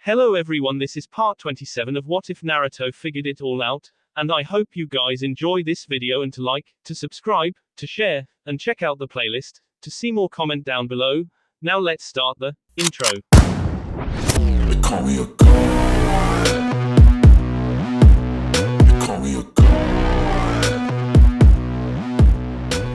Hello everyone, this is part 27 of What If Naruto Figured It All Out, and I hope you guys enjoy this video and to like, to subscribe, to share, and check out the playlist, to see more comment down below. Now let's start the intro. They call me a god. They call me a god.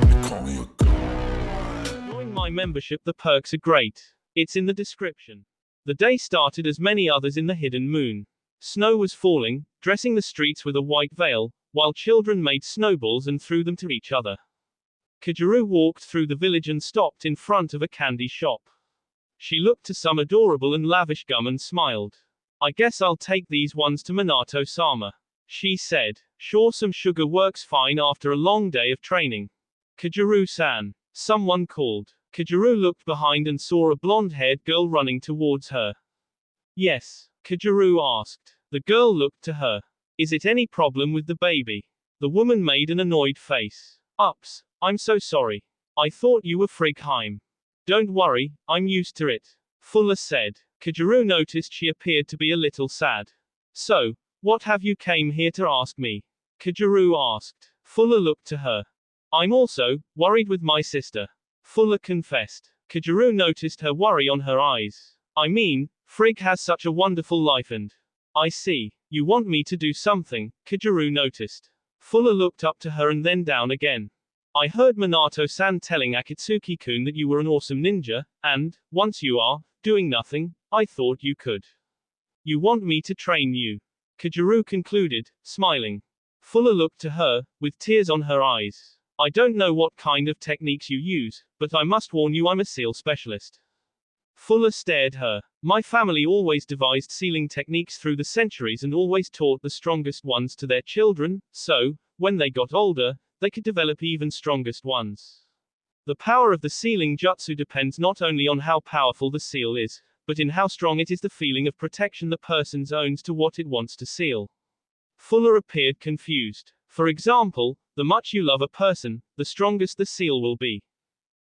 They call me a god. Join my membership, the perks are great. It's in the description. The day started as many others in the hidden moon. Snow was falling, dressing the streets with a white veil, while children made snowballs and threw them to each other. Kageru walked through the village and stopped in front of a candy shop. She looked to some adorable and lavish gum and smiled. I guess I'll take these ones to Minato-sama, she said. Sure, some sugar works fine after a long day of training. Kageru-san, someone called. Kageru looked behind and saw a blonde-haired girl running towards her. Yes, Kageru asked. The girl looked to her. Is it any problem with the baby? The woman made an annoyed face. Ups, I'm so sorry. I thought you were Frigheim. Don't worry, I'm used to it, Fuller said. Kageru noticed she appeared to be a little sad. So, what have you came here to ask me? Kageru asked. Fuller looked to her. I'm also worried with my sister, Fuller confessed. Kageru noticed her worry on her eyes. I mean, Frigg has such a wonderful life and... I see. You want me to do something, Kageru noticed. Fuller looked up to her and then down again. I heard Minato-san telling Akatsuki-kun that you were an awesome ninja, and, once you are doing nothing, I thought you could. You want me to train you? Kageru concluded, smiling. Fuller looked to her, with tears on her eyes. I don't know what kind of techniques you use, but I must warn you I'm a seal specialist. Fuller stared her. My family always devised sealing techniques through the centuries and always taught the strongest ones to their children, so, when they got older, they could develop even strongest ones. The power of the sealing jutsu depends not only on how powerful the seal is, but in how strong it is the feeling of protection the person owns to what it wants to seal. Fuller appeared confused. For example, the much you love a person, the strongest the seal will be.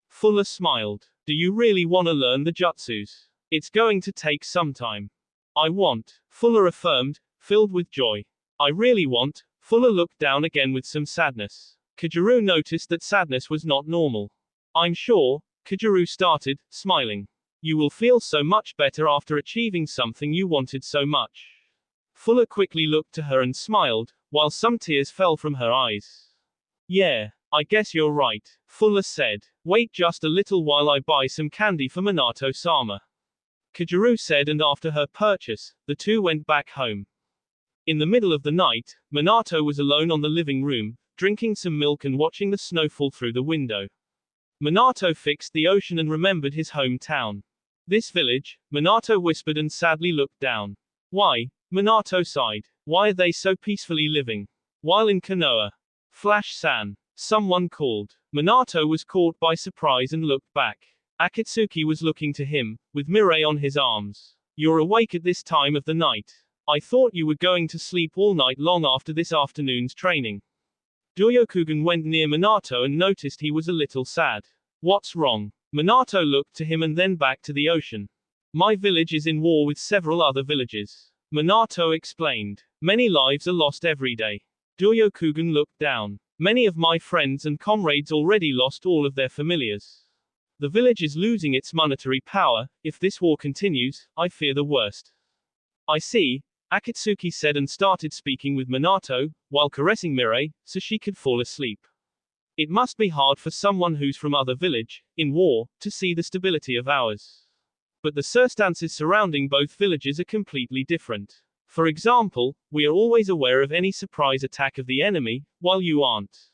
Fuller smiled. Do you really want to learn the jutsus? It's going to take some time. I want, Fuller affirmed, filled with joy. I really want. Fuller looked down again with some sadness. Kageru noticed that sadness was not normal. I'm sure, Kageru started, smiling. You will feel so much better after achieving something you wanted so much. Fuller quickly looked to her and smiled, while some tears fell from her eyes. Yeah, I guess you're right, Fuller said. Wait just a little while I buy some candy for Minato-sama, Kageru said, and after her purchase, the two went back home. In the middle of the night, Minato was alone on the living room, drinking some milk and watching the snow fall through the window. Minato fixed the ocean and remembered his hometown. This village, Minato whispered and sadly looked down. Why? Minato sighed. Why are they so peacefully living? While in Konoha. Flash-san. Someone called. Minato was caught by surprise and looked back. Akatsuki was looking to him, with Mirai on his arms. You're awake at this time of the night. I thought you were going to sleep all night long after this afternoon's training. Ryokugen went near Minato and noticed he was a little sad. What's wrong? Minato looked to him and then back to the ocean. My village is in war with several other villages, Minato explained. Many lives are lost every day. Ryokugen looked down. Many of my friends and comrades already lost all of their familiars. The village is losing its monetary power. If this war continues, I fear the worst. I see, Akatsuki said and started speaking with Minato, while caressing Mirai, so she could fall asleep. It must be hard for someone who's from other village, in war, to see the stability of ours. But the circumstances surrounding both villages are completely different. For example, we are always aware of any surprise attack of the enemy, while you aren't.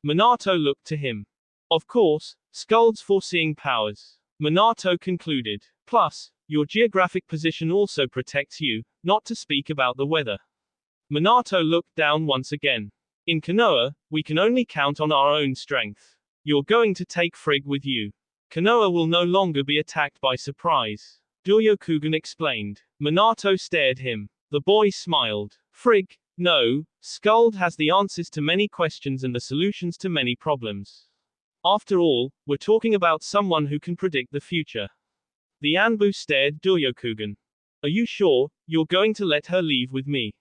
Minato looked to him. Of course, Skull's foreseeing powers, Minato concluded. Plus, your geographic position also protects you, not to speak about the weather. Minato looked down once again. In Konoha, we can only count on our own strength. You're going to take Frigg with you. Konoha will no longer be attacked by surprise, Ryokugen explained. Minato stared him. The boy smiled. Frigg? No, Skuld has the answers to many questions and the solutions to many problems. After all, we're talking about someone who can predict the future. The Anbu stared Ryokugen. Are you sure you're going to let her leave with me?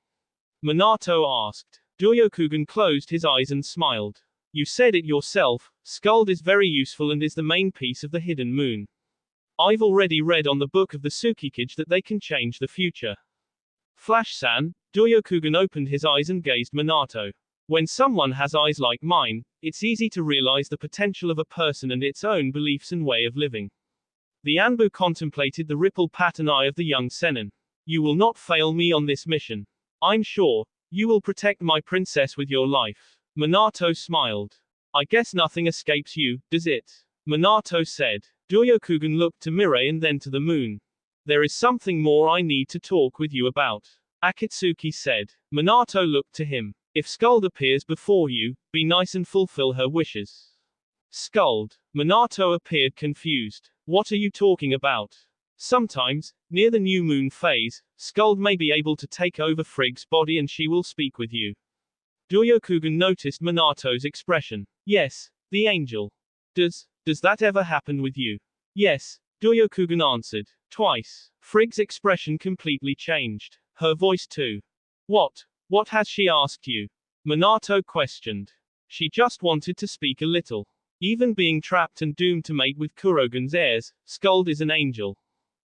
Minato asked. Ryokugan closed his eyes and smiled. You said it yourself, Skuld is very useful and is the main piece of the hidden moon. I've already read on the book of the Tsukikage that they can change the future. Flash-san, Ryokugan opened his eyes and gazed Minato. When someone has eyes like mine, it's easy to realize the potential of a person and its own beliefs and way of living. The Anbu contemplated the ripple pattern eye of the young Sennin. You will not fail me on this mission. I'm sure you will protect my princess with your life. Minato smiled. I guess nothing escapes you, does it? Minato said. Ryokugan looked to Mirai and then to the moon. There is something more I need to talk with you about, Akatsuki said. Minato looked to him. If Skuld appears before you, be nice and fulfill her wishes. Skuld. Minato appeared confused. What are you talking about? Sometimes, near the new moon phase, Skuld may be able to take over Frigg's body and she will speak with you. Ryokugan noticed Minato's expression. Yes, the angel. Does that ever happen with you? Yes, Ryokugan answered. Twice. Frigg's expression completely changed. Her voice too. What has she asked you? Minato questioned. She just wanted to speak a little. Even being trapped and doomed to mate with Kurogan's heirs, Skuld is an angel.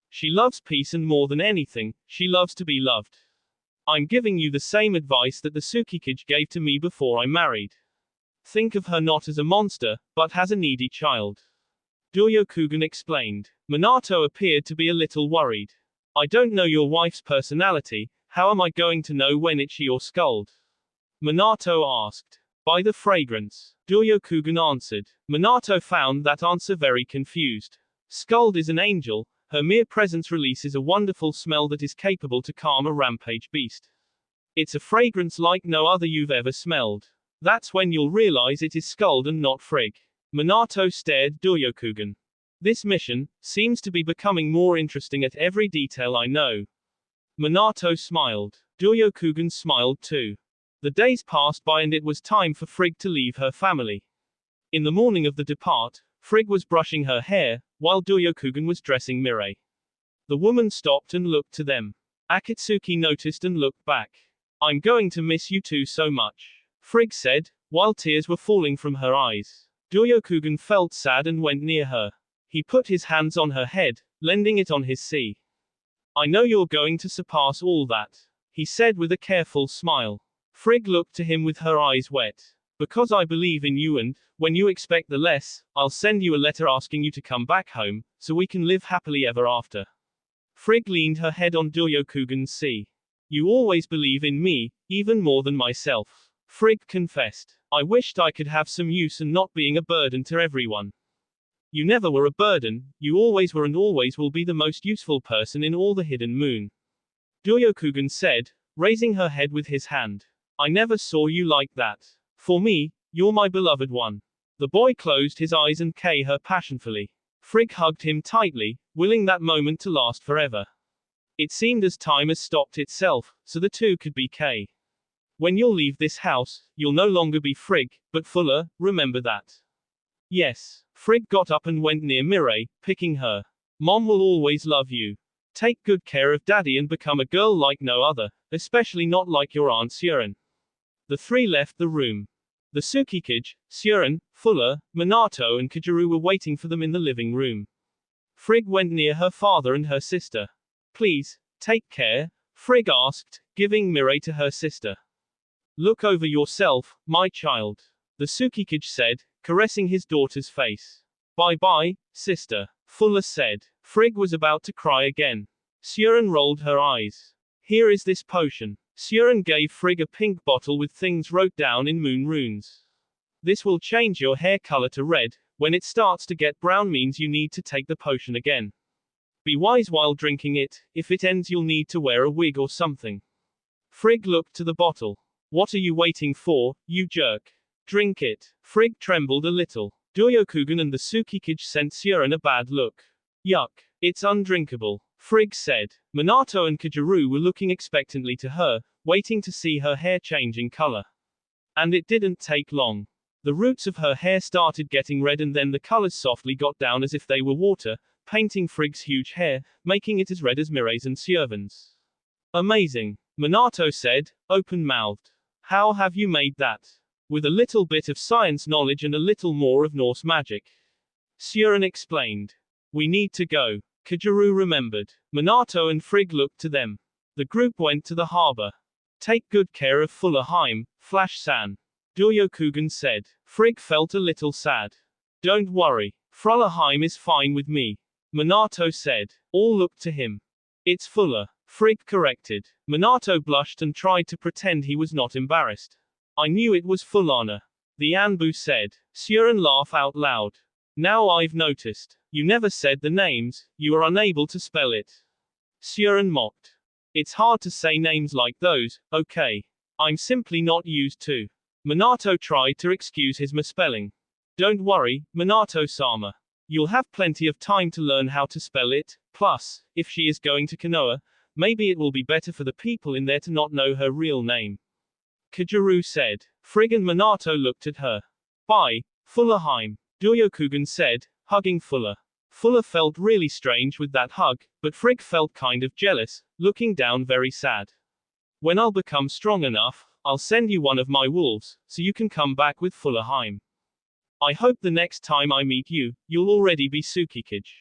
She loves peace and more than anything, she loves to be loved. I'm giving you the same advice that the Tsukikage gave to me before I married. Think of her not as a monster, but as a needy child. Ryokugan explained. Minato appeared to be a little worried. I don't know your wife's personality, how am I going to know when it's she or Skuld? Minato asked. By the fragrance. Ryokugan answered. Minato found that answer very confused. Skuld is an angel, her mere presence releases a wonderful smell that is capable to calm a rampage beast. It's a fragrance like no other you've ever smelled. That's when you'll realize it is Skuld and not Frigg. Minato stared Ryokugan. This mission seems to be becoming more interesting at every detail I know. Minato smiled. Ryokugan smiled too. The days passed by and it was time for Frigg to leave her family. In the morning of the depart, Frigg was brushing her hair, while Ryokugan was dressing Mirai. The woman stopped and looked to them. Akatsuki noticed and looked back. I'm going to miss you two so much, Frigg said, while tears were falling from her eyes. Ryokugan felt sad and went near her. He put his hands on her head, lending it on his sea. I know you're going to surpass all that, he said with a careful smile. Frigg looked to him with her eyes wet. Because I believe in you and, when you expect the less, I'll send you a letter asking you to come back home, so we can live happily ever after. Frigg leaned her head on Ryokugan's sea. You always believe in me, even more than myself, Frigg confessed. I wished I could have some use and not being a burden to everyone. You never were a burden, you always were and always will be the most useful person in all the hidden moon. Ryokugan said, raising her head with his hand. I never saw you like that. For me, you're my beloved one. The boy closed his eyes and kissed her passionately. Frigg hugged him tightly, willing that moment to last forever. It seemed as time has stopped itself, so the two could be kissed. When you'll leave this house, you'll no longer be Frigg, but Fuller, remember that. Yes. Frigg got up and went near Mirai, picking her. Mom will always love you. Take good care of Daddy and become a girl like no other, especially not like your Aunt Surin. The three left the room. The Tsukikage, Surin, Fuller, Minato and Kageru were waiting for them in the living room. Frigg went near her father and her sister. Please, take care, Frigg asked, giving Mirai to her sister. Look over yourself, my child, the Tsukikage said, caressing his daughter's face. Bye-bye, sister, Fuller said. Frigg was about to cry again. Surin rolled her eyes. Here is this potion. Surin gave Frigg a pink bottle with things wrote down in moon runes. This will change your hair color to red. When it starts to get brown means you need to take the potion again. Be wise while drinking it, if it ends you'll need to wear a wig or something. Frigg looked to the bottle. What are you waiting for, you jerk? Drink it. Frigg trembled a little. Ryokugan and the Tsukikage sent Surin a bad look. Yuck. It's undrinkable, Frigg said. Minato and Kageru were looking expectantly to her, waiting to see her hair changing color. And it didn't take long. The roots of her hair started getting red and then the colors softly got down as if they were water, painting Frigg's huge hair, making it as red as Mirei's and Sjöven's. Amazing, Minato said, open-mouthed. How have you made that? With a little bit of science knowledge and a little more of Norse magic. Sjöven explained. We need to go. Kageru remembered. Minato and Frigg looked to them. The group went to the harbor. Take good care of Fullerheim, Flash-san. Duryokugen said. Frigg felt a little sad. Don't worry. Fullerheim is fine with me. Minato said. All looked to him. It's Fuller. Frigg corrected. Minato blushed and tried to pretend he was not embarrassed. I knew it was Fulana. The Anbu said. Sjöven laughed out loud. Now I've noticed. You never said the names, you are unable to spell it. Sjöven mocked. It's hard to say names like those, okay. I'm simply not used to. Minato tried to excuse his misspelling. Don't worry, Minato-sama. You'll have plenty of time to learn how to spell it, plus, if she is going to Konoha, maybe it will be better for the people in there to not know her real name. Kageru said. Frigg and Minato looked at her. Bye, Fullerheim. Duryokugen said, hugging Fuller. Fuller felt really strange with that hug, but Frigg felt kind of jealous, looking down very sad. When I'll become strong enough, I'll send you one of my wolves, so you can come back with Fullerheim. I hope the next time I meet you, you'll already be Tsukikage.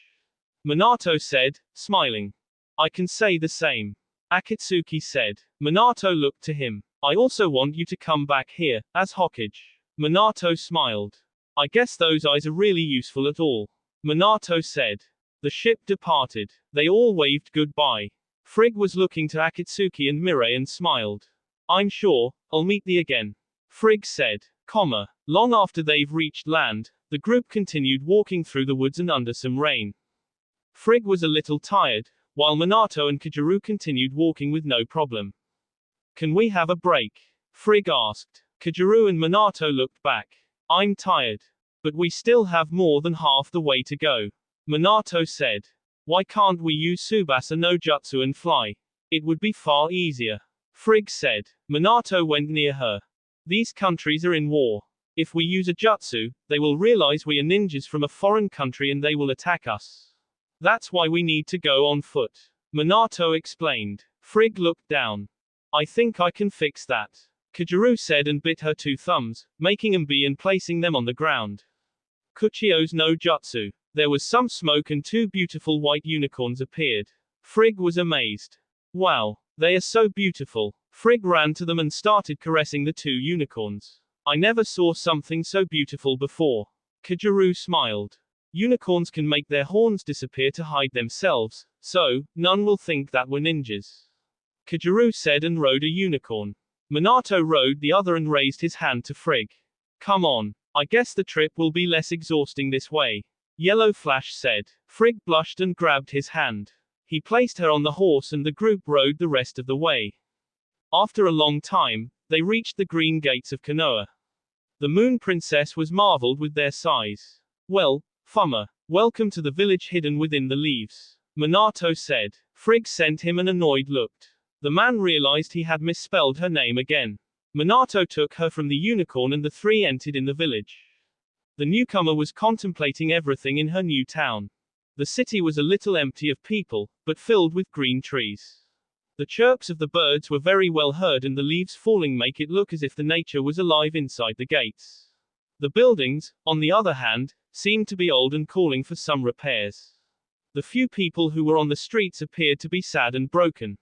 Minato said, smiling. I can say the same. Akatsuki said. Minato looked to him. I also want you to come back here, as Hokage. Minato smiled. I guess those eyes are really useful at all. Minato said. The ship departed. They all waved goodbye. Frigg was looking to Akatsuki and Mirei and smiled. I'm sure, I'll meet thee again. Frigg said. Long after they've reached land, the group continued walking through the woods and under some rain. Frigg was a little tired, while Minato and Kageru continued walking with no problem. Can we have a break? Frigg asked. Kageru and Minato looked back. I'm tired. But we still have more than half the way to go. Minato said. Why can't we use Tsubasa no Jutsu and fly? It would be far easier. Frigg said. Minato went near her. These countries are in war. If we use a jutsu, they will realize we are ninjas from a foreign country and they will attack us. That's why we need to go on foot. Minato explained. Frigg looked down. I think I can fix that. Kageru said and bit her 2 thumbs, making them be and placing them on the ground. Kuchio's no jutsu. There was some smoke and 2 beautiful white unicorns appeared. Frigg was amazed. Wow, they are so beautiful. Frigg ran to them and started caressing the 2 unicorns. I never saw something so beautiful before. Kageru smiled. Unicorns can make their horns disappear to hide themselves, so, none will think that we're ninjas. Kageru said and rode a unicorn. Minato rode the other and raised his hand to Frigg. Come on. I guess the trip will be less exhausting this way. Yellow Flash said. Frigg blushed and grabbed his hand. He placed her on the horse and the group rode the rest of the way. After a long time, they reached the green gates of Konoha. The Moon Princess was marveled with their size. Well, Fummer, welcome to the village hidden within the leaves. Minato said. Frigg sent him an annoyed look. The man realized he had misspelled her name again. Minato took her from the unicorn and the 3 entered in the village. The newcomer was contemplating everything in her new town. The city was a little empty of people, but filled with green trees. The chirps of the birds were very well heard and the leaves falling make it look as if the nature was alive inside the gates. The buildings, on the other hand, seemed to be old and calling for some repairs. The few people who were on the streets appeared to be sad and broken.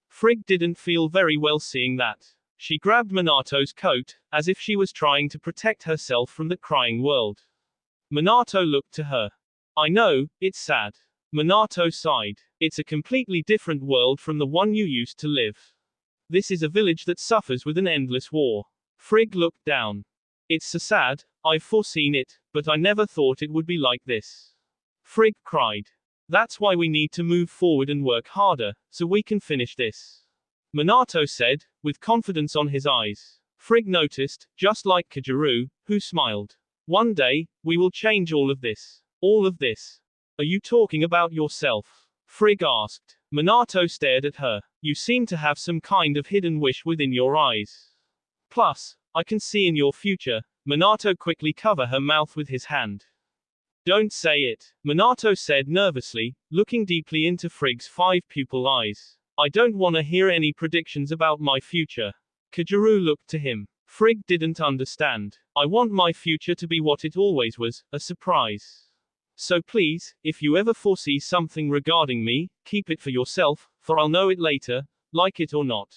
Frigg didn't feel very well seeing that. She grabbed Minato's coat, as if she was trying to protect herself from the crying world. Minato looked to her. I know, it's sad. Minato sighed. It's a completely different world from the one you used to live. This is a village that suffers with an endless war. Frigg looked down. It's so sad, I've foreseen it, but I never thought it would be like this. Frigg cried. That's why we need to move forward and work harder, so we can finish this. Minato said, with confidence on his eyes. Frigg noticed, just like Kageru, who smiled. One day, we will change all of this. All of this. Are you talking about yourself? Frigg asked. Minato stared at her. You seem to have some kind of hidden wish within your eyes. Plus, I can see in your future. Minato quickly covered her mouth with his hand. Don't say it, Minato said nervously, looking deeply into Frigg's five-pupil eyes. I don't want to hear any predictions about my future. Kajuru looked to him. Frigg didn't understand. I want my future to be what it always was, a surprise. So please, if you ever foresee something regarding me, keep it for yourself, for I'll know it later, like it or not.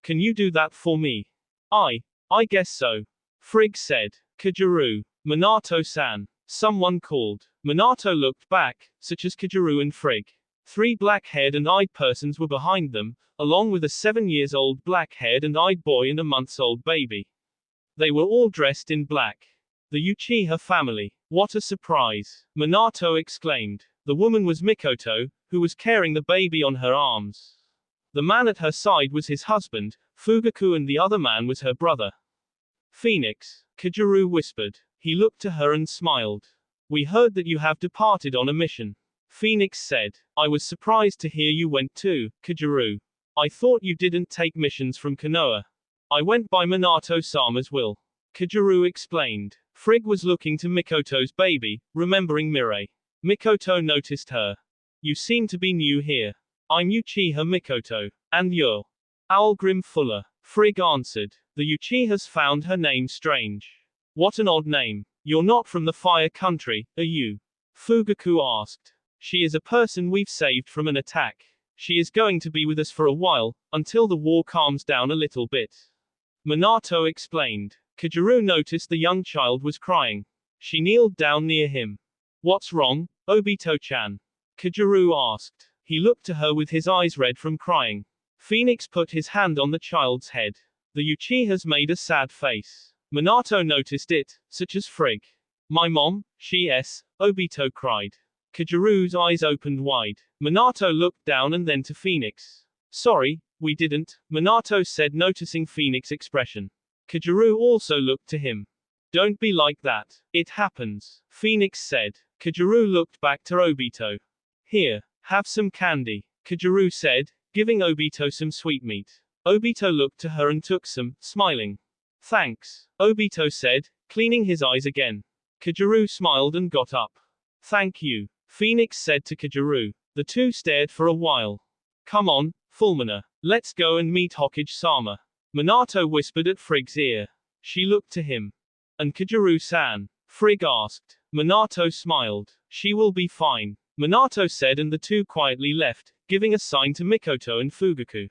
Can you do that for me? I guess so. Frigg said. Kajuru. Minato-san. Someone called. Minato looked back, such as Kajuru and Frigg. 3 black-haired and eyed persons were behind them, along with a 7-year-old black-haired and eyed boy and a month-old baby. They were all dressed in black. The Uchiha family. What a surprise! Minato exclaimed. The woman was Mikoto, who was carrying the baby on her arms. The man at her side was his husband, Fugaku, and the other man was her brother. Phoenix, Kajuru whispered. He looked to her and smiled. We heard that you have departed on a mission. Phoenix said. I was surprised to hear you went too, Kajuru. I thought you didn't take missions from Konoha. I went by Minato-sama's will. Kajuru explained. Frigg was looking to Mikoto's baby, remembering Mirai. Mikoto noticed her. You seem to be new here. I'm Uchiha Mikoto. And you're Owlgrim Fuller. Frigg answered. The Uchihas found her name strange. What an odd name. You're not from the Fire Country, are you? Fugaku asked. She is a person we've saved from an attack. She is going to be with us for a while, until the war calms down a little bit. Minato explained. Kajuru noticed the young child was crying. She kneeled down near him. What's wrong, Obito-chan? Kajuru asked. He looked to her with his eyes red from crying. Phoenix put his hand on the child's head. The Uchihas made a sad face. Minato noticed it, such as Frigg. My mom, Obito cried. Kajuru's eyes opened wide. Minato looked down and then to Phoenix. Sorry, we didn't, Minato said, noticing Phoenix's expression. Kajuru also looked to him. Don't be like that. It happens, Phoenix said. Kajuru looked back to Obito. Here, have some candy, Kajuru said, giving Obito some sweetmeat. Obito looked to her and took some, smiling. Thanks, Obito said, cleaning his eyes again. Kajuru smiled and got up. Thank you, Phoenix said to Kajuru. The two stared for a while. Come on, Fulmina, let's go and meet Hokage-sama. Minato whispered at Frigg's ear. She looked to him. And Kajuru-san? Frigg asked. Minato smiled. She will be fine, Minato said, and the two quietly left, giving a sign to Mikoto and Fugaku.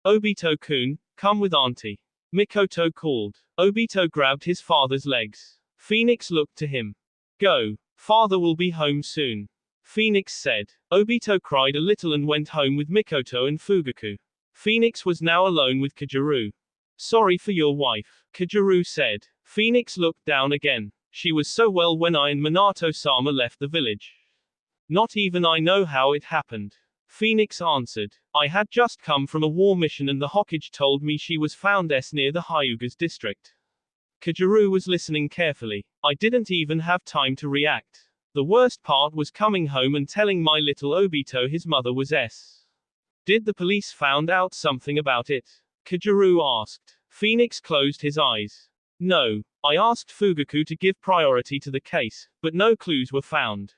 Obito-kun, come with auntie. Mikoto called. Obito grabbed his father's legs. Phoenix looked to him. Go. Father will be home soon. Phoenix said. Obito cried a little and went home with Mikoto and Fugaku. Phoenix was now alone with Kajuru. Sorry for your wife, Kajuru said. Phoenix looked down again. She was so well when I and Minato-sama left the village. Not even I know how it happened. Phoenix answered. I had just come from a war mission and the Hokage told me she was found near the Hyuga's district. Kajuru was listening carefully. I didn't even have time to react. The worst part was coming home and telling my little Obito his mother was Did the police found out something about it? Kajuru asked. Phoenix closed his eyes. No. I asked Fugaku to give priority to the case, but no clues were found.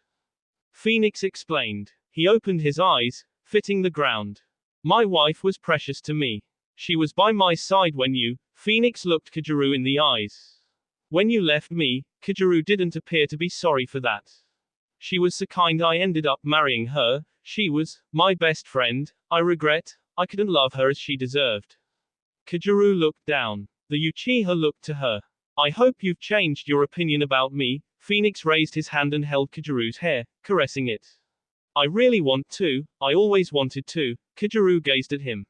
Phoenix explained. He opened his eyes, fitting the ground. My wife was precious to me. She was by my side when you, Phoenix looked Kajuru in the eyes. When you left me, Kajuru didn't appear to be sorry for that. She was so kind I ended up marrying her. She was my best friend. I regret I couldn't love her as she deserved. Kajuru looked down. The Uchiha looked to her. I hope you've changed your opinion about me. Phoenix raised his hand and held Kajuru's hair, caressing it. I really want to. I always wanted to. Kajuru gazed at him.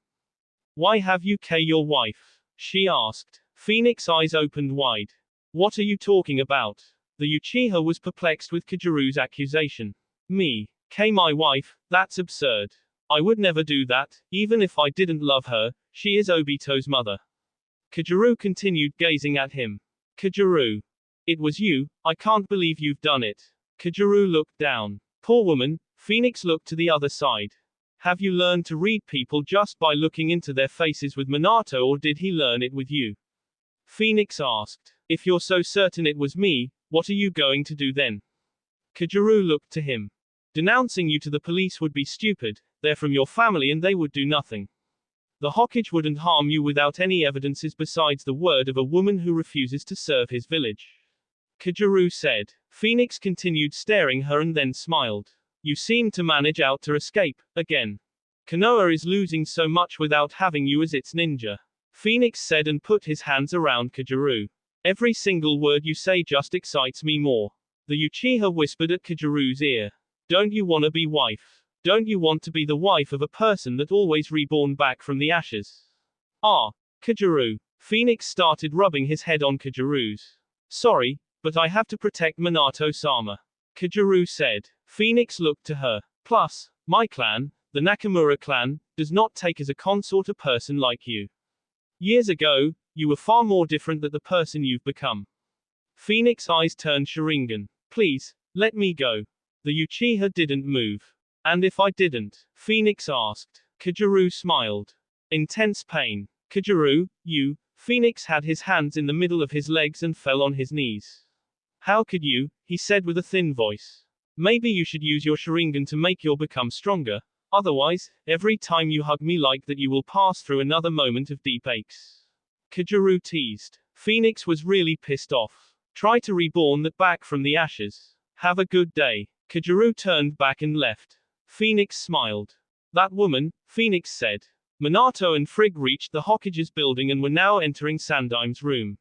Why have you killed your wife? She asked. Phoenix's eyes opened wide. What are you talking about? The Uchiha was perplexed with Kajuru's accusation. Me. Kill my wife? That's absurd. I would never do that, even if I didn't love her. She is Obito's mother. Kajuru continued gazing at him. Kajuru. It was you. I can't believe you've done it. Kajuru looked down. Poor woman. Phoenix looked to the other side. Have you learned to read people just by looking into their faces with Minato, or did he learn it with you? Phoenix asked. If you're so certain it was me, what are you going to do then? Kajuru looked to him. Denouncing you to the police would be stupid, they're from your family and they would do nothing. The Hokage wouldn't harm you without any evidences besides the word of a woman who refuses to serve his village. Kajuru said. Phoenix continued staring her and then smiled. You seem to manage out to escape, again. Konoha is losing so much without having you as its ninja. Phoenix said and put his hands around Kajuru. Every single word you say just excites me more. The Uchiha whispered at Kajuru's ear. Don't you wanna be wife? Don't you want to be the wife of a person that always reborn back from the ashes? Ah, Kajuru. Phoenix started rubbing his head on Kajuru's. Sorry, but I have to protect Minato-sama. Kajuru said. Phoenix looked to her. Plus, my clan, the Nakamura clan, does not take as a consort a person like you. Years ago, you were far more different than the person you've become. Phoenix's eyes turned Sharingan. Please, let me go. The Uchiha didn't move. And if I didn't? Phoenix asked. Kajuru smiled. Intense pain. Kajuru, you. Phoenix had his hands in the middle of his legs and fell on his knees. How could you? He said with a thin voice. Maybe you should use your Sharingan to make your become stronger. Otherwise, every time you hug me like that you will pass through another moment of deep aches. Kajuru teased. Phoenix was really pissed off. Try to reborn that back from the ashes. Have a good day. Kajuru turned back and left. Phoenix smiled. That woman, Phoenix said. Minato and Frigg reached the Hokage's building and were now entering Sandaim's room.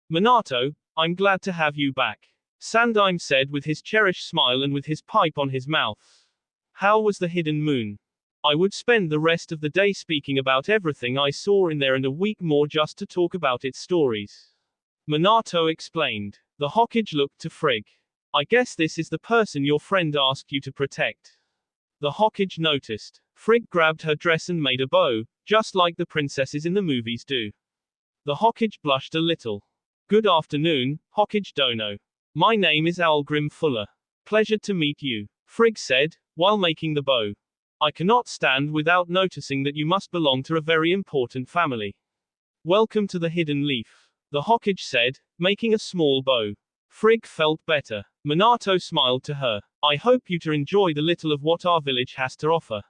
Minato, I'm glad to have you back. Sandaim said with his cherished smile and with his pipe on his mouth. How was the hidden moon? I would spend the rest of the day speaking about everything I saw in there and a week more just to talk about its stories. Minato explained. The Hokage looked to Frigg. I guess this is the person your friend asked you to protect. The Hokage noticed. Frigg grabbed her dress and made a bow, just like the princesses in the movies do. The Hokage blushed a little. Good afternoon, Hokage Dono. My name is Algrim Fuller. Pleasure to meet you, Frigg said, while making the bow. I cannot stand without noticing that you must belong to a very important family. Welcome to the Hidden Leaf, the Hokage said, making a small bow. Frigg felt better. Minato smiled to her. I hope you to enjoy the little of what our village has to offer.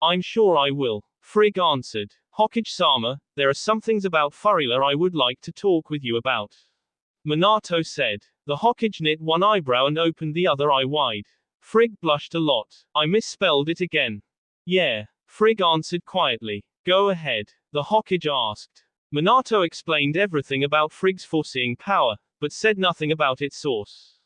I'm sure I will, Frigg answered. Hokage-sama, there are some things about Furila I would like to talk with you about. Minato said. The Hokage knit one eyebrow and opened the other eye wide. Frigg blushed a lot. I misspelled it again. Yeah, Frigg answered quietly. Go ahead, the Hokage asked. Minato explained everything about Frigg's foreseeing power, but said nothing about its source.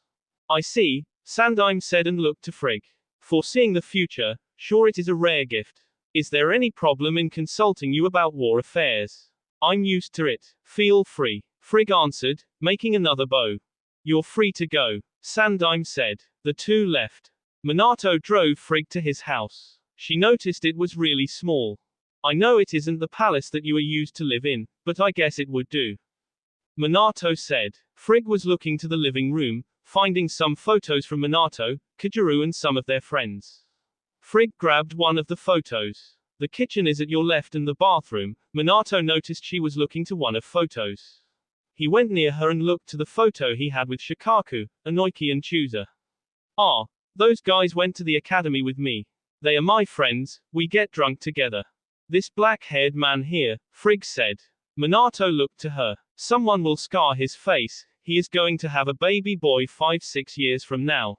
I see, Sandaim said and looked to Frigg. Foreseeing the future, sure it is a rare gift. Is there any problem in consulting you about war affairs? I'm used to it. Feel free, Frigg answered, making another bow. You're free to go, Sandaim said. The two left. Minato drove Frigg to his house. She noticed it was really small. I know it isn't the palace that you are used to live in, but I guess it would do. Minato said. Frigg was looking to the living room, finding some photos from Minato, Kajuru and some of their friends. Frigg grabbed one of the photos. The kitchen is at your left and the bathroom. Minato noticed she was looking to one of photos. He went near her and looked to the photo he had with Shikaku, Inoki and Chooser. Ah, those guys went to the academy with me. They are my friends, we get drunk together. This black-haired man here, Frigg said. Minato looked to her. Someone will scar his face, he is going to have a baby boy 5-6 years from now.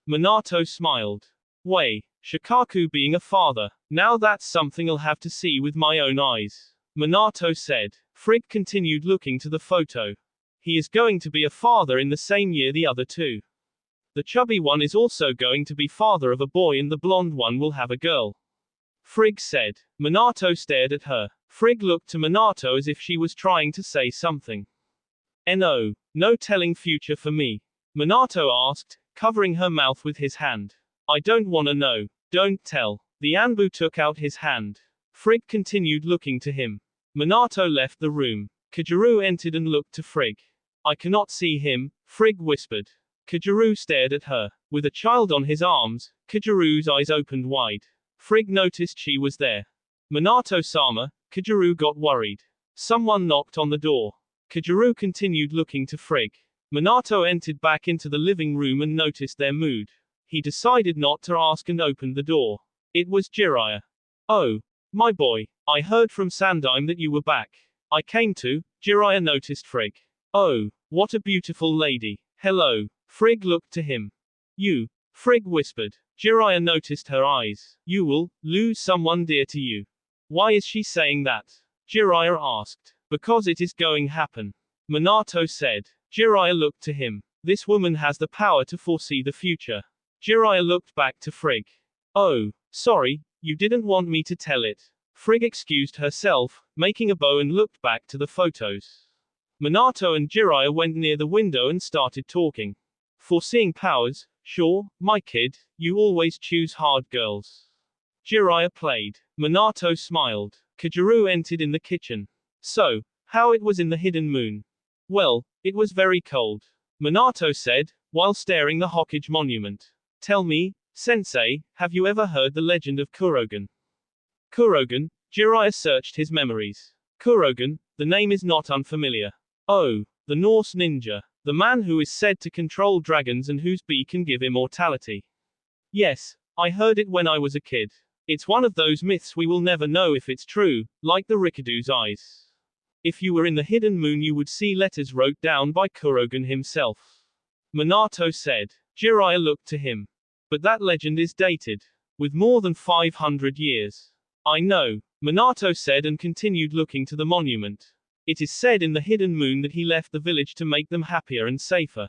Minato smiled. Way, Shikaku being a father. Now that's something I'll have to see with my own eyes. Minato said. Frigg continued looking to the photo. He is going to be a father in the same year the other two. The chubby one is also going to be father of a boy and the blonde one will have a girl. Frigg said. Minato stared at her. Frigg looked to Minato as if she was trying to say something. No telling future for me. Minato asked, covering her mouth with his hand. I don't wanna know. Don't tell. The Anbu took out his hand. Frigg continued looking to him. Minato left the room. Kajuru entered and looked to Frigg. I cannot see him, Frigg whispered. Kajuru stared at her. With a child on his arms, Kajuru's eyes opened wide. Frigg noticed she was there. Minato-sama, Kajuru got worried. Someone knocked on the door. Kajuru continued looking to Frigg. Minato entered back into the living room and noticed their mood. He decided not to ask and opened the door. It was Jiraiya. Oh, my boy, I heard from Sandaime that you were back. I came to. Jiraiya noticed Frigg. Oh, what a beautiful lady. Hello. Frigg looked to him. You. Frigg whispered. Jiraiya noticed her eyes. You will lose someone dear to you. Why is she saying that? Jiraiya asked. Because it is going happen. Minato said. Jiraiya looked to him. This woman has the power to foresee the future. Jiraiya looked back to Frigg. Oh, sorry, you didn't want me to tell it. Frigg excused herself, making a bow and looked back to the photos. Minato and Jiraiya went near the window and started talking. Foreseeing powers, sure, my kid, you always choose hard girls. Jiraiya played. Minato smiled. Kageru entered in the kitchen. So, how it was in the hidden moon? Well, it was very cold. Minato said, while staring the Hokage monument. Tell me, Sensei, have you ever heard the legend of Kurogen? Kurogen? Jiraiya searched his memories. Kurogen, the name is not unfamiliar. Oh, the Norse ninja. The man who is said to control dragons and whose bee can give immortality. Yes, I heard it when I was a kid. It's one of those myths we will never know if it's true, like the Rikudu's eyes. If you were in the hidden moon you would see letters wrote down by Kurogen himself. Minato said. Jiraiya looked to him. But that legend is dated. With more than 500 years. I know, Minato said and continued looking to the monument. It is said in the hidden moon that he left the village to make them happier and safer.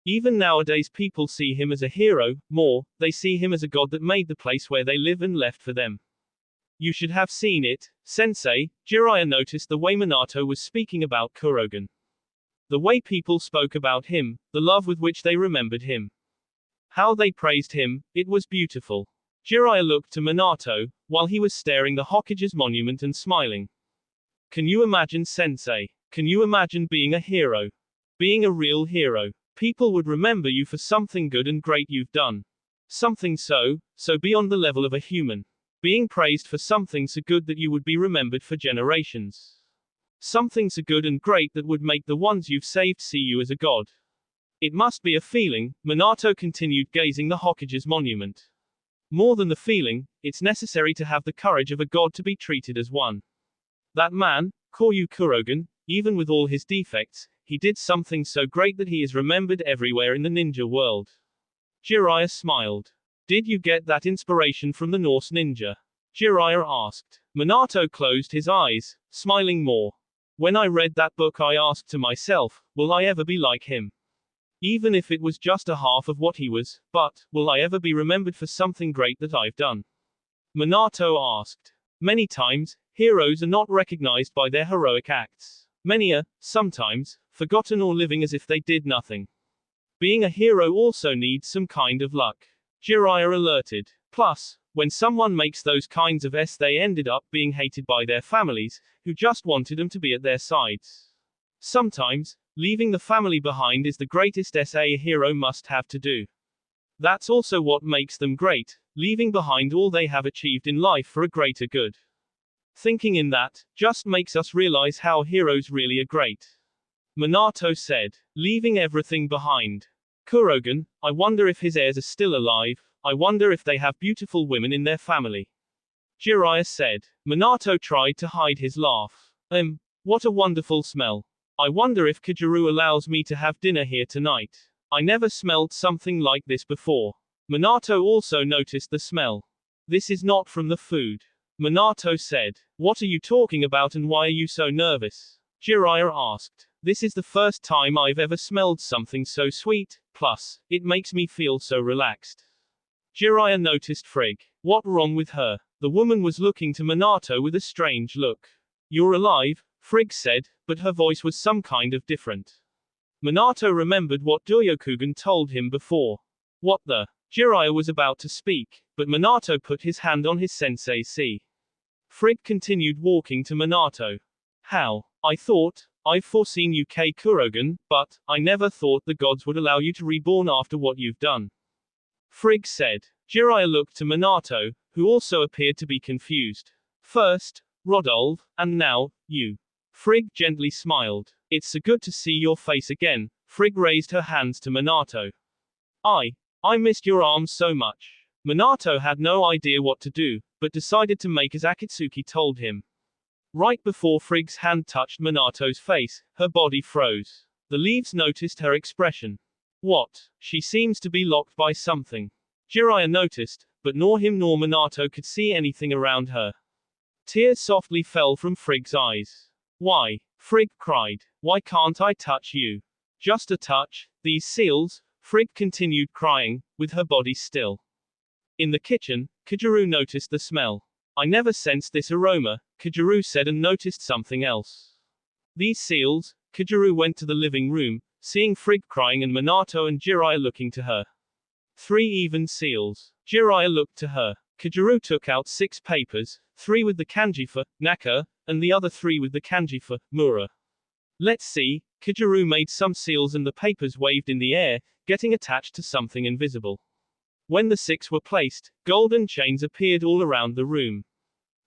Even nowadays people see him as a hero, more, they see him as a god that made the place where they live and left for them. You should have seen it, Sensei. Jiraiya noticed the way Minato was speaking about Kurogen. The way people spoke about him, the love with which they remembered him. How they praised him, it was beautiful. Jiraiya looked to Minato, while he was staring the Hokage's monument and smiling. Can you imagine, Sensei? Can you imagine being a hero? Being a real hero. People would remember you for something good and great you've done. Something so beyond the level of a human. Being praised for something so good that you would be remembered for generations. Something so good and great that would make the ones you've saved see you as a god. It must be a feeling. Minato continued gazing the Hokage's monument. More than the feeling, it's necessary to have the courage of a god to be treated as one. That man, Koryu Kurogen, even with all his defects, he did something so great that he is remembered everywhere in the ninja world. Jiraiya smiled. Did you get that inspiration from the Norse ninja? Jiraiya asked. Minato closed his eyes, smiling more. When I read that book I asked to myself, will I ever be like him? Even if it was just a half of what he was, but, will I ever be remembered for something great that I've done? Minato asked. Many times, heroes are not recognized by their heroic acts. Many are, sometimes, forgotten or living as if they did nothing. Being a hero also needs some kind of luck. Jiraiya alerted. Plus, when someone makes those kinds of they ended up being hated by their families, who just wanted them to be at their sides. Sometimes, leaving the family behind is the greatest a hero must have to do. That's also what makes them great, leaving behind all they have achieved in life for a greater good. Thinking in that, just makes us realize how heroes really are great. Minato said. Leaving everything behind. Kurogen, I wonder if his heirs are still alive, I wonder if they have beautiful women in their family. Jiraiya said. Minato tried to hide his laugh. What a wonderful smell. I wonder if Kageru allows me to have dinner here tonight. I never smelled something like this before. Minato also noticed the smell. This is not from the food. Minato said. What are you talking about and why are you so nervous? Jiraiya asked. This is the first time I've ever smelled something so sweet, plus, it makes me feel so relaxed. Jiraiya noticed Frigg. What wrong with her? The woman was looking to Minato with a strange look. You're alive, Frigg said, but her voice was some kind of different. Minato remembered what Ryokugen told him before. What the? Jiraiya was about to speak, but Minato put his hand on his sensei's see. Frigg continued walking to Minato. How? I've foreseen you Kurogen, but, I never thought the gods would allow you to reborn after what you've done. Frigg said. Jiraiya looked to Minato, who also appeared to be confused. First, Rodolphe, and now, you. Frigg gently smiled. It's so good to see your face again, Frigg raised her hands to Minato. I missed your arms so much. Minato had no idea what to do, but decided to make as Akatsuki told him. Right before Frigg's hand touched Minato's face, her body froze. The leaves noticed her expression. What? She seems to be locked by something. Jiraiya noticed, but nor him nor Minato could see anything around her. Tears softly fell from Frigg's eyes. Why? Frigg cried. Why can't I touch you? Just a touch, these seals, Frigg continued crying, with her body still. In the kitchen, Kageru noticed the smell. I never sensed this aroma, Kageru said and noticed something else. These seals, Kageru went to the living room, seeing Frigg crying and Minato and Jiraiya looking to her. 3 even seals. Jiraiya looked to her. Kageru took out 6 papers, 3 with the kanji for Naka, and the other 3 with the kanji for Mura. Let's see, Kageru made some seals and the papers waved in the air, getting attached to something invisible. When the 6 were placed, golden chains appeared all around the room.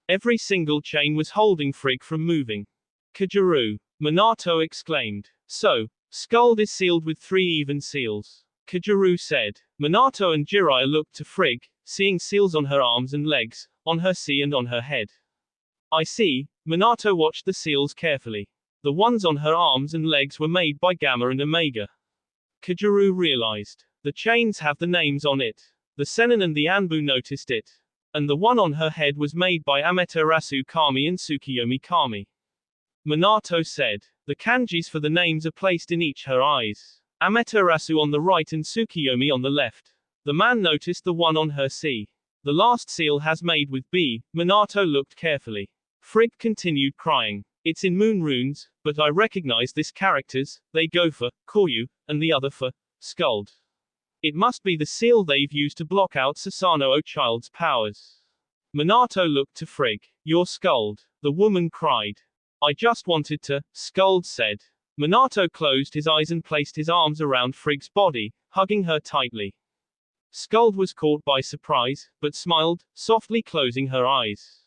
Every single chain was holding Frigg from moving. Kageru, Minato exclaimed. So, Skuld is sealed with 3 even seals. Kageru said. Minato and Jiraiya looked to Frigg, seeing seals on her arms and legs, on her sea and on her head. I see, Minato watched the seals carefully. The ones on her arms and legs were made by Gamma and Omega. Kageru realized. The chains have the names on it. The Sennin and the Anbu noticed it. And the one on her head was made by Amaterasu Kami and Tsukiyomi Kami. Minato said. The kanjis for the names are placed in each her eyes. Amaterasu on the right and Tsukiyomi on the left. The man noticed the one on her sea. The last seal has made with B. Minato looked carefully. Frigg continued crying. It's in moon runes, but I recognize this characters, they go for Koryu, and the other for Skuld. It must be the seal they've used to block out Susanoo child's powers. Minato looked to Frigg. You're Skuld. The woman cried. I just wanted to, Skuld said. Minato closed his eyes and placed his arms around Frigg's body, hugging her tightly. Skuld was caught by surprise, but smiled, softly closing her eyes.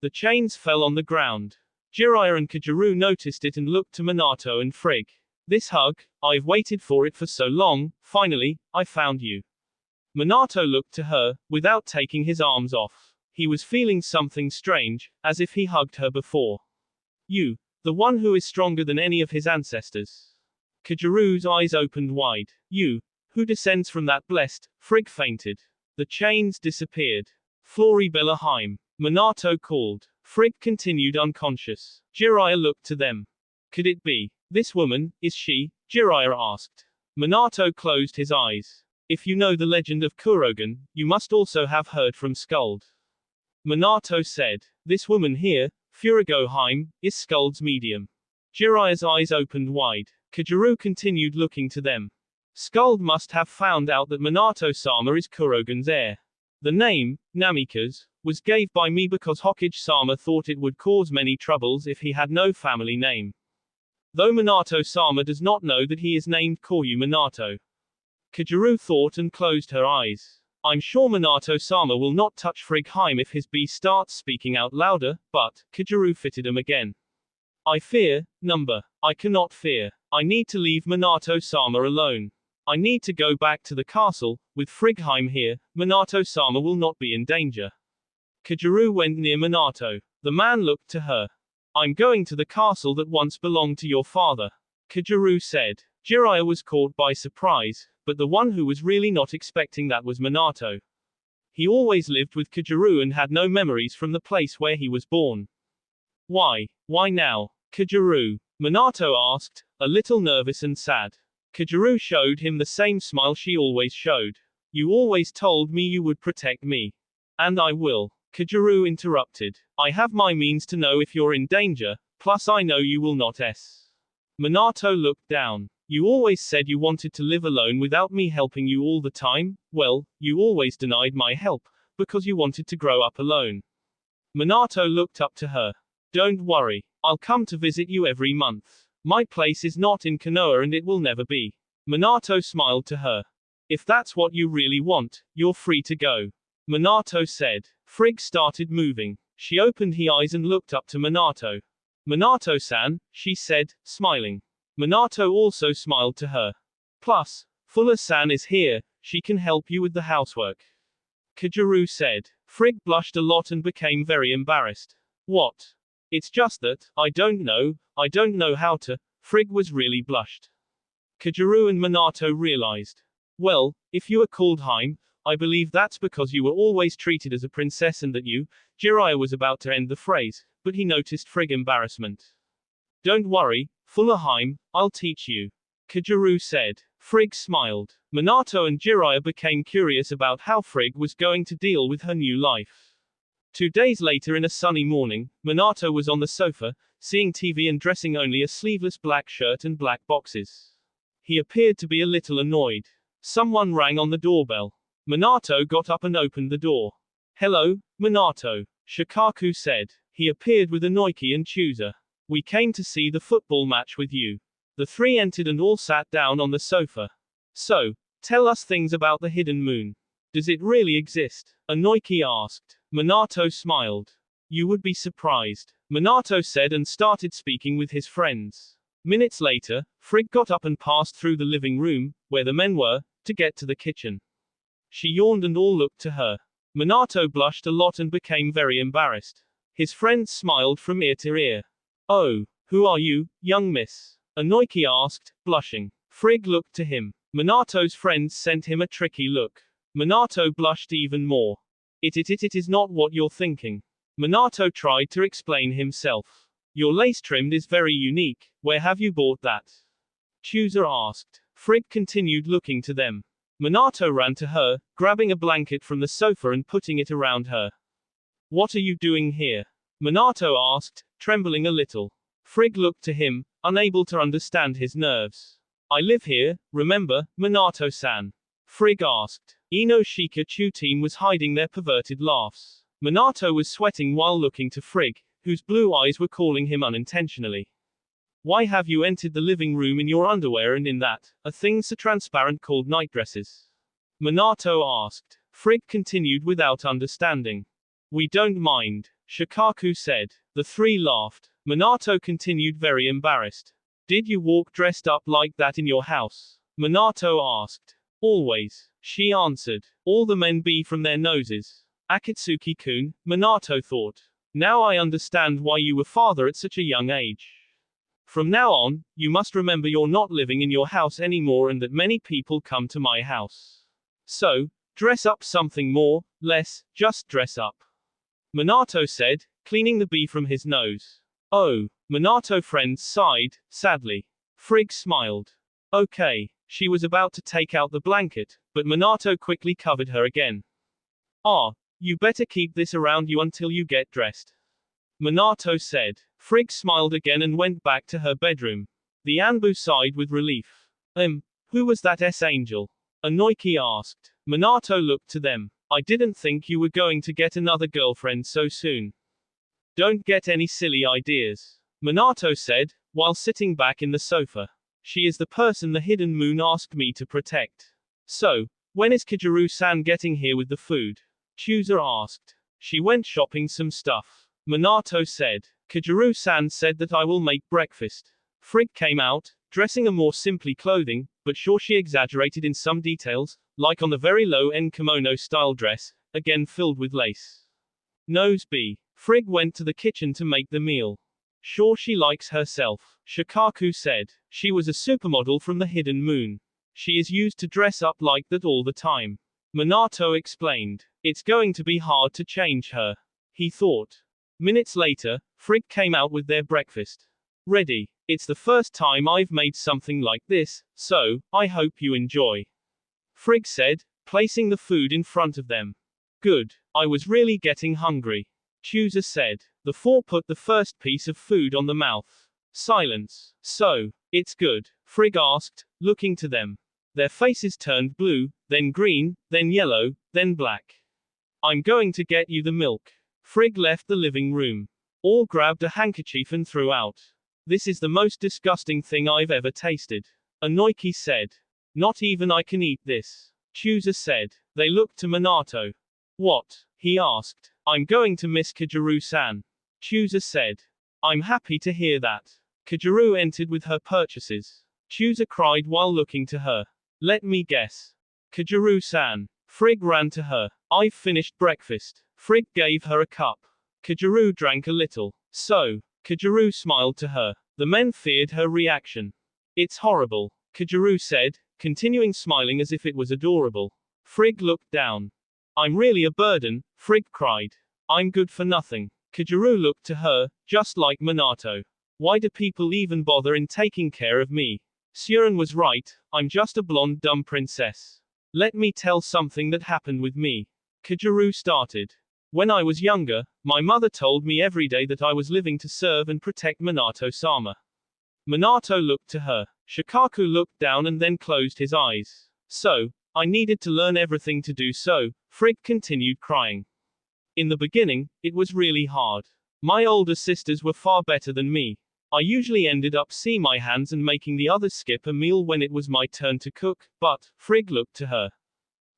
The chains fell on the ground. Jiraiya and Kageru noticed it and looked to Minato and Frigg. This hug, I've waited for it for so long, finally, I found you. Minato looked to her, without taking his arms off. He was feeling something strange, as if he hugged her before. You, the one who is stronger than any of his ancestors. Kageru's eyes opened wide. You, who descends from that blessed, Frigg fainted. The chains disappeared. Floribelaheim. Minato called. Frigg continued unconscious. Jiraiya looked to them. Could it be? This woman, is she? Jiraiya asked. Minato closed his eyes. If you know the legend of Kurogen, you must also have heard from Skuld. Minato said. This woman here, Furigoheim, is Skuld's medium. Jiraiya's eyes opened wide. Kageru continued looking to them. Skuld must have found out that Minato-sama is Kurogen's heir. The name, Namikaze, was gave by me because Hokage-sama thought it would cause many troubles if he had no family name. Though Minato-sama does not know that he is named Koryu Minato. Kageru thought and closed her eyes. I'm sure Minato-sama will not touch Friggheim if his bee starts speaking out louder, but, Kageru fitted him again. I fear, I cannot fear. I need to leave Minato-sama alone. I need to go back to the castle. With Friggheim here, Minato-sama will not be in danger. Kageru went near Minato. The man looked to her. I'm going to the castle that once belonged to your father. Kageru said. Jiraiya was caught by surprise, but the one who was really not expecting that was Minato. He always lived with Kageru and had no memories from the place where he was born. Why now? Kageru? Minato asked, a little nervous and sad. Kageru showed him the same smile she always showed. You always told me you would protect me. And I will. Kageru interrupted. I have my means to know if you're in danger, plus I know you will not. Minato looked down. You always said you wanted to live alone without me helping you all the time. Well, you always denied my help, because you wanted to grow up alone. Minato looked up to her. Don't worry. I'll come to visit you every month. My place is not in Konoha and it will never be. Minato smiled to her. If that's what you really want, you're free to go. Minato said. Frigg started moving. She opened her eyes and looked up to Minato. Minato-san, she said, smiling. Minato also smiled to her. Plus, Fuller-san is here, she can help you with the housework. Kageru said. Frigg blushed a lot and became very embarrassed. What? It's just that, I don't know how to. Frigg was really blushed. Kageru and Minato realized. Well, if you are called Haim, I believe that's because you were always treated as a princess and that you, Jiraiya was about to end the phrase, but he noticed Frigg's embarrassment. Don't worry, Fuller Haim, I'll teach you. Kageru said. Frigg smiled. Minato and Jiraiya became curious about how Frigg was going to deal with her new life. 2 days later in a sunny morning, Minato was on the sofa, seeing TV and dressing only a sleeveless black shirt and black boxes. He appeared to be a little annoyed. Someone rang on the doorbell. Minato got up and opened the door. Hello, Minato. Shikaku said. He appeared with Inoki and Chooser. We came to see the football match with you. The three entered and all sat down on the sofa. So, tell us things about the hidden moon. Does it really exist? Inoki asked. Minato smiled. You would be surprised. Minato said and started speaking with his friends. Minutes later, Frigg got up and passed through the living room, where the men were, to get to the kitchen. She yawned and all looked to her. Minato blushed a lot and became very embarrassed. His friends smiled from ear to ear. Oh, who are you, young miss? Inoki asked, blushing. Frigg looked to him. Minato's friends sent him a tricky look. Minato blushed even more. It is not what you're thinking. Minato tried to explain himself. Your lace trimmed is very unique, where have you bought that? Chooser asked. Frigg continued looking to them. Minato ran to her, grabbing a blanket from the sofa and putting it around her. What are you doing here? Minato asked, trembling a little. Frigg looked to him, unable to understand his nerves. I live here, remember, Minato-san? Frigg asked. Ino Shikachu team was hiding their perverted laughs. Minato was sweating while looking to Frigg, whose blue eyes were calling him unintentionally. Why have you entered the living room in your underwear and in that, a thing so transparent called nightdresses? Minato asked. Frigg continued without understanding. We don't mind, Shikaku said. The three laughed. Minato continued very embarrassed. Did you walk dressed up like that in your house? Minato asked. Always, she answered. All the men be from their noses. Akatsuki-kun, Minato thought. Now I understand why you were father at such a young age. From now on, you must remember you're not living in your house anymore and that many people come to my house. So, dress up something more, less, just dress up. Minato said, cleaning the bee from his nose. Oh, Minato friends sighed, sadly. Frigg smiled. Okay, she was about to take out the blanket, but Minato quickly covered her again. Ah, you better keep this around you until you get dressed. Minato said. Frigg smiled again and went back to her bedroom. The Anbu sighed with relief. Who was that S-angel? Inoki asked. Minato looked to them. I didn't think you were going to get another girlfriend so soon. Don't get any silly ideas. Minato said, while sitting back in the sofa. She is the person the hidden moon asked me to protect. So, when is Kageru-san getting here with the food? Chooser asked. She went shopping some stuff. Minato said. Kageru-san said that I will make breakfast. Frigg came out, dressing a more simply clothing, but sure she exaggerated in some details, like on the very low-end kimono-style dress, again filled with lace. Nose B. Frigg went to the kitchen to make the meal. Sure she likes herself, Shikaku said. She was a supermodel from the hidden moon. She is used to dress up like that all the time. Minato explained. It's going to be hard to change her. He thought. Minutes later, Frigg came out with their breakfast. Ready. It's the first time I've made something like this, so, I hope you enjoy. Frigg said, placing the food in front of them. Good. I was really getting hungry. Chooser said. The four put the first piece of food on the mouth. Silence. So, it's good? Frigg asked, looking to them. Their faces turned blue, then green, then yellow, then black. I'm going to get you the milk. Frigg left the living room. All grabbed a handkerchief and threw out. This is the most disgusting thing I've ever tasted. Inoki said. Not even I can eat this. Chooser said. They looked to Minato. What? He asked. I'm going to miss Kageru-san. Chooser said. I'm happy to hear that. Kageru entered with her purchases. Chooser cried while looking to her. Let me guess. Kageru-san. Frigg ran to her. I've finished breakfast. Frigg gave her a cup. Kageru drank a little. So. Kageru smiled to her. The men feared her reaction. It's horrible, Kageru said, continuing smiling as if it was adorable. Frigg looked down. I'm really a burden, Frigg cried. I'm good for nothing. Kageru looked to her, just like Minato. Why do people even bother in taking care of me? Suren was right, I'm just a blonde dumb princess. Let me tell something that happened with me. Kageru started. When I was younger, my mother told me every day that I was living to serve and protect Minato-sama. Minato looked to her. Shikaku looked down and then closed his eyes. So, I needed to learn everything to do so, Frigg continued crying. In the beginning, it was really hard. My older sisters were far better than me. I usually ended up seeing my hands and making the others skip a meal when it was my turn to cook, but, Frigg looked to her.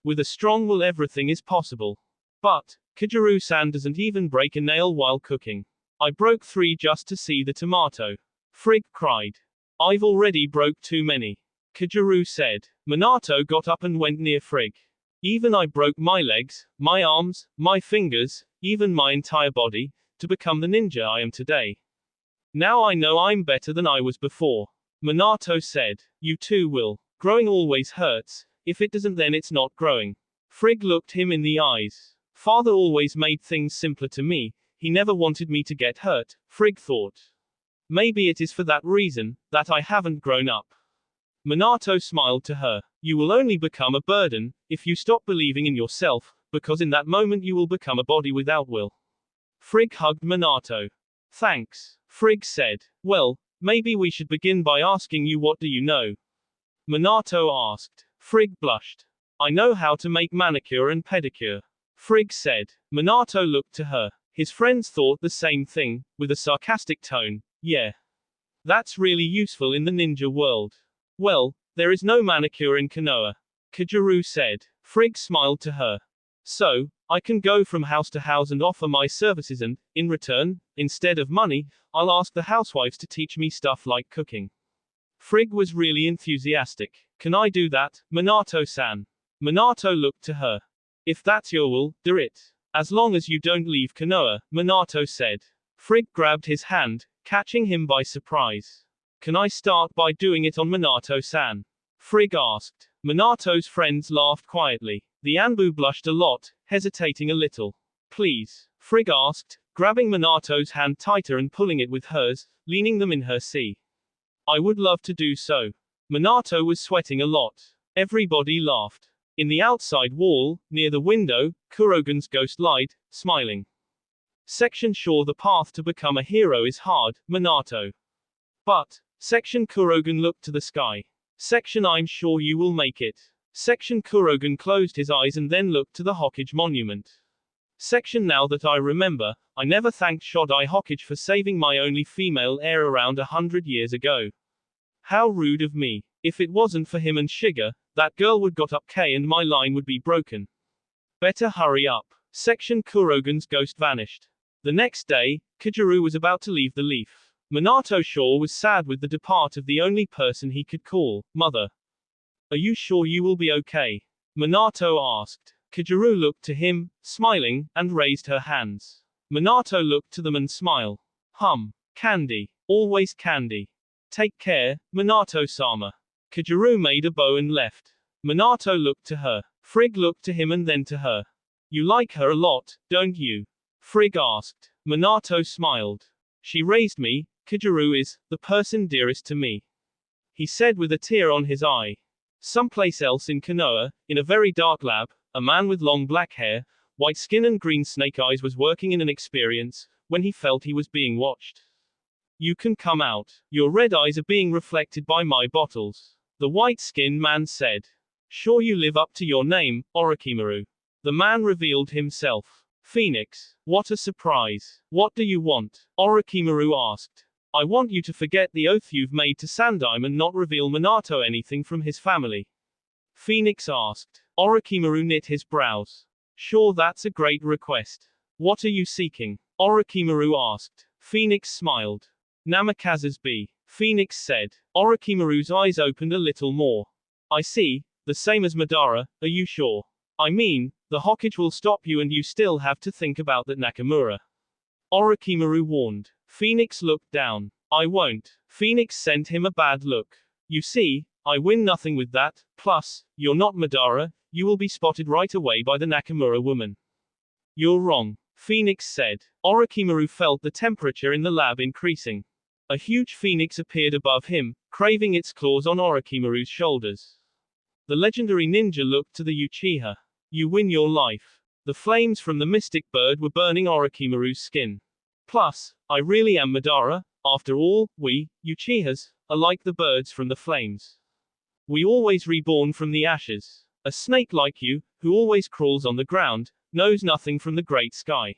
With a strong will everything is possible. But, Kageru-san doesn't even break a nail while cooking. I broke 3 just to see the tomato. Frigg cried. I've already broke too many. Kageru said. Minato got up and went near Frigg. Even I broke my legs, my arms, my fingers, even my entire body, to become the ninja I am today. Now I know I'm better than I was before. Minato said. You too will. Growing always hurts. If it doesn't then it's not growing. Frigg looked him in the eyes. Father always made things simpler to me. He never wanted me to get hurt, Frigg thought. Maybe it is for that reason, that I haven't grown up. Minato smiled to her. You will only become a burden, if you stop believing in yourself, because in that moment you will become a body without will. Frigg hugged Minato. Thanks, Frigg said. Well, maybe we should begin by asking you what do you know? Minato asked. Frigg blushed. I know how to make manicure and pedicure. Frigg said. Minato looked to her. His friends thought the same thing, with a sarcastic tone. Yeah. That's really useful in the ninja world. Well, there is no manicure in Konoha. Kageru said. Frigg smiled to her. So, I can go from house to house and offer my services and, in return, instead of money, I'll ask the housewives to teach me stuff like cooking. Frigg was really enthusiastic. Can I do that, Minato-san? Minato looked to her. If that's your will, do it. As long as you don't leave Konoha, Minato said. Frigg grabbed his hand, catching him by surprise. Can I start by doing it on Minato-san? Frigg asked. Minato's friends laughed quietly. The Anbu blushed a lot, hesitating a little. Please, Frigg asked, grabbing Minato's hand tighter and pulling it with hers, leaning them in her seat. I would love to do so. Minato was sweating a lot. Everybody laughed. In the outside wall, near the window, Kurogen's ghost lied, smiling. Section sure the path to become a hero is hard, Minato. But, Section Kurogen looked to the sky. Section I'm sure you will make it. Section Kurogen closed his eyes and then looked to the Hokage monument. Section now that I remember, I never thanked Shodai Hokage for saving my only female heir around 100 years ago. How rude of me. If it wasn't for him and Shiga, that girl would got up K and my line would be broken. Better hurry up. Section Kurogen's ghost vanished. The next day, Kageru was about to leave the leaf. Minato sure was sad with the depart of the only person he could call, mother. Are you sure you will be okay? Minato asked. Kageru looked to him, smiling, and raised her hands. Minato looked to them and smiled. Candy. Always candy. Take care, Minato-sama. Kageru made a bow and left. Minato looked to her. Frigg looked to him and then to her. You like her a lot, don't you? Frigg asked. Minato smiled. She raised me, Kageru is, the person dearest to me. He said with a tear on his eye. Someplace else in Konoha, in a very dark lab, a man with long black hair, white skin and green snake eyes was working in an experience, when he felt he was being watched. You can come out. Your red eyes are being reflected by my bottles. The white-skinned man said. Sure you live up to your name, Orochimaru. The man revealed himself. Phoenix. What a surprise. What do you want? Orochimaru asked. I want you to forget the oath you've made to Sandaime and not reveal Minato anything from his family. Phoenix asked. Orochimaru knit his brows. Sure, that's a great request. What are you seeking? Orochimaru asked. Phoenix smiled. Namikaze's B. Phoenix said. Orochimaru's eyes opened a little more. I see, the same as Madara, are you sure? I mean, the Hokage will stop you and you still have to think about that Nakamura. Orochimaru warned. Phoenix looked down. I won't. Phoenix sent him a bad look. You see, I win nothing with that, plus, you're not Madara, you will be spotted right away by the Nakamura woman. You're wrong. Phoenix said. Orochimaru felt the temperature in the lab increasing. A huge phoenix appeared above him, craving its claws on Orochimaru's shoulders. The legendary ninja looked to the Uchiha. You win your life. The flames from the mystic bird were burning Orochimaru's skin. Plus, I really am Madara, after all, we, Uchihas, are like the birds from the flames. We always reborn from the ashes. A snake like you, who always crawls on the ground, knows nothing from the great sky.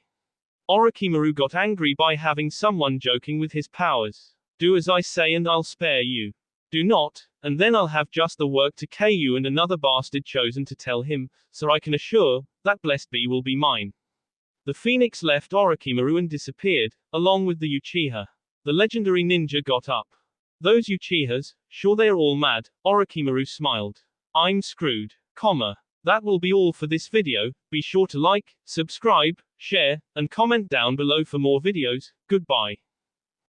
Orochimaru got angry by having someone joking with his powers. Do as I say and I'll spare you. Do not, and then I'll have just the work to kill you and another bastard chosen to tell him, so I can assure, that blessed bee will be mine. The phoenix left Orochimaru and disappeared, along with the Uchiha. The legendary ninja got up. Those Uchihas, sure they're all mad, Orochimaru smiled. I'm screwed. That will be all for this video. Be sure to like, subscribe, share, and comment down below for more videos. Goodbye.